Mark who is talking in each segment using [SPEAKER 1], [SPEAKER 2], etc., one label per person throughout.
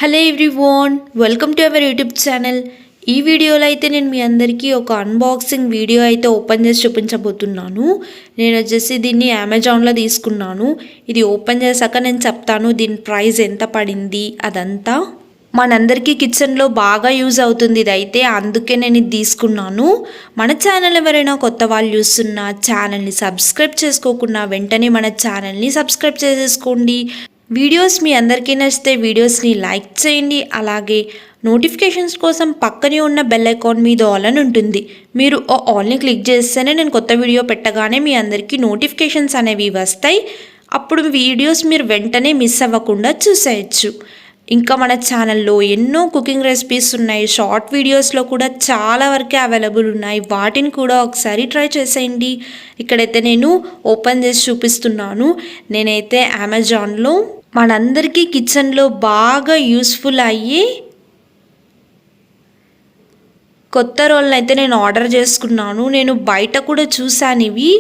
[SPEAKER 1] Hello everyone, welcome to our YouTube channel. ఈ వీడియోలో అయితే నేను మీ అందరికీ ఒక అన్బాక్సింగ్ వీడియో అయితే ఓపెన్ చేసి చూపించబోతున్నాను. నేను వచ్చేసి దీన్ని అమెజాన్లో తీసుకున్నాను. ఇది ఓపెన్ చేశాక నేను చెప్తాను దీని ప్రైస్ ఎంత పడింది అదంతా. మనందరికీ కిచెన్లో బాగా యూజ్ అవుతుంది ఇది అయితే, అందుకే నేను ఇది తీసుకున్నాను. మన ఛానల్ ఎవరైనా కొత్త వాళ్ళు చూస్తున్నా ఛానల్ని సబ్స్క్రైబ్ చేసుకోకుండా వెంటనే మన ఛానల్ని సబ్స్క్రైబ్ చేసేసుకోండి. వీడియోస్ మీ అందరికీ నచ్చితే వీడియోస్ని లైక్ చేయండి. అలాగే నోటిఫికేషన్స్ కోసం పక్కనే ఉన్న బెల్ ఐకాన్ మీద ఆల్ అని ఉంటుంది. మీరు ఆల్ని క్లిక్ చేస్తేనే నేను కొత్త వీడియో పెట్టగానే మీ అందరికీ నోటిఫికేషన్స్ అనేవి వస్తాయి. అప్పుడు వీడియోస్ మీరు వెంటనే మిస్ అవ్వకుండా చూసేయచ్చు. ఇంకా మన ఛానల్లో ఎన్నో కుకింగ్ రెసిపీస్ ఉన్నాయి. షార్ట్ వీడియోస్లో కూడా చాలా వరకే అవైలబుల్ ఉన్నాయి. వాటిని కూడా ఒకసారి ట్రై చేసేయండి. ఇక్కడైతే నేను ఓపెన్ చేసి చూపిస్తున్నాను. నేనైతే అమెజాన్లో మనందరికీ కిచెన్లో బాగా యూస్ఫుల్ అయ్యి కొత్త రోల్ని అయితే నేను ఆర్డర్ చేసుకున్నాను. నేను బయట కూడా చూశాను. ఇవి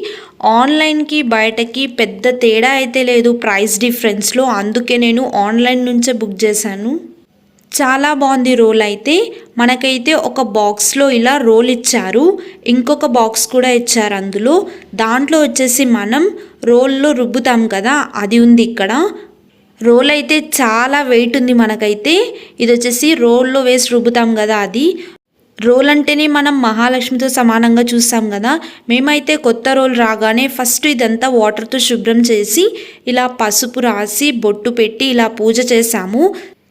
[SPEAKER 1] ఆన్లైన్కి బయటకి పెద్ద తేడా అయితే లేదు ప్రైస్ డిఫరెన్స్లో. అందుకే నేను ఆన్లైన్ నుంచే బుక్ చేశాను. చాలా బాగుంది రోల్ అయితే. మనకైతే ఒక బాక్స్లో ఇలా రోల్ ఇచ్చారు, ఇంకొక బాక్స్ కూడా ఇచ్చారు. అందులో దాంట్లో వచ్చేసి మనం రోల్లో రుబ్బుతాం కదా, అది ఉంది ఇక్కడ. రోల్ అయితే చాలా వెయిట్ ఉంది మనకైతే. ఇది వచ్చేసి రోల్లో వేసి రుబ్బుతాం కదా అది. రోల్ అంటేనే మనం మహాలక్ష్మితో సమానంగా చూస్తాం కదా. మేమైతే కొత్త రోల్ రాగానే ఫస్ట్ ఇదంతా వాటర్తో శుభ్రం చేసి ఇలా పసుపు రాసి బొట్టు పెట్టి ఇలా పూజ చేసాము.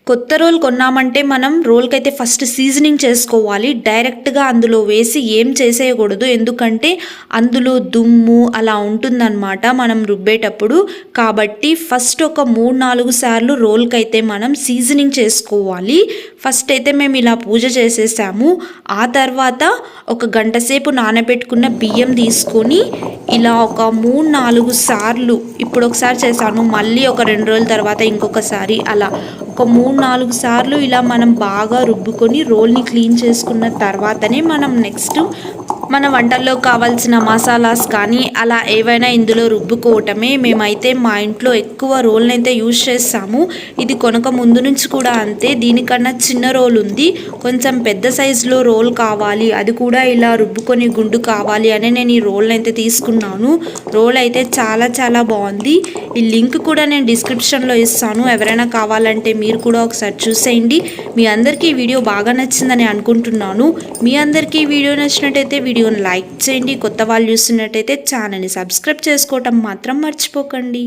[SPEAKER 1] కొత్త రోల్ కొన్నామంటే మనం రోల్కి అయితే ఫస్ట్ సీజనింగ్ చేసుకోవాలి. డైరెక్ట్గా అందులో వేసి ఏం చేసేయకూడదు, ఎందుకంటే అందులో దుమ్ము అలా ఉంటుందన్నమాట మనం రుబ్బేటప్పుడు. కాబట్టి ఫస్ట్ ఒక 3-4 సార్లు రోల్కి అయితే మనం సీజనింగ్ చేసుకోవాలి. ఫస్ట్ అయితే మేము ఇలా పూజ చేసేసాము. ఆ తర్వాత ఒక గంట సేపు నానబెట్టుకున్న బియ్యం తీసుకొని ఇలా ఒక 3-4 సార్లు, ఇప్పుడు ఒకసారి చేశాను, మళ్ళీ ఒక 2 రోజుల తర్వాత ఇంకొకసారి, అలా ఒక 3-4 సార్లు ఇలా మనం బాగా రుబ్బుకొని రోల్ని క్లీన్ చేసుకున్న తర్వాతనే మనం నెక్స్ట్ మన వంటల్లో కావాల్సిన మసాలాస్ కానీ అలా ఏవైనా ఇందులో రుబ్బుకోవటమే. మేమైతే మా ఇంట్లో ఎక్కువ రోల్ని అయితే యూజ్ చేస్తాము. ఇది కొనక ముందు నుంచి కూడా అంతే. దీనికన్నా చిన్న రోల్ ఉంది, కొంచెం పెద్ద సైజులో రోల్ కావాలి, అది కూడా ఇలా రుబ్బుకొని గుండు కావాలి అని నేను ఈ రోల్ని అయితే తీసుకున్నాను. రోల్ అయితే చాలా చాలా బాగుంది. ఈ లింక్ కూడా నేను డిస్క్రిప్షన్లో ఇస్తాను, ఎవరైనా కావాలంటే మీరు కూడా ఒకసారి చూసేయండి. మీ అందరికీ ఈ వీడియో బాగా నచ్చిందని అనుకుంటున్నాను. మీ అందరికీ ఈ వీడియో నచ్చినట్టయితే వీడియోని లైక్ చేయండి. కొత్త వాళ్ళు చూస్తున్నట్టయితే ఛానల్ని సబ్స్క్రైబ్ చేసుకోవటం మాత్రం మర్చిపోకండి.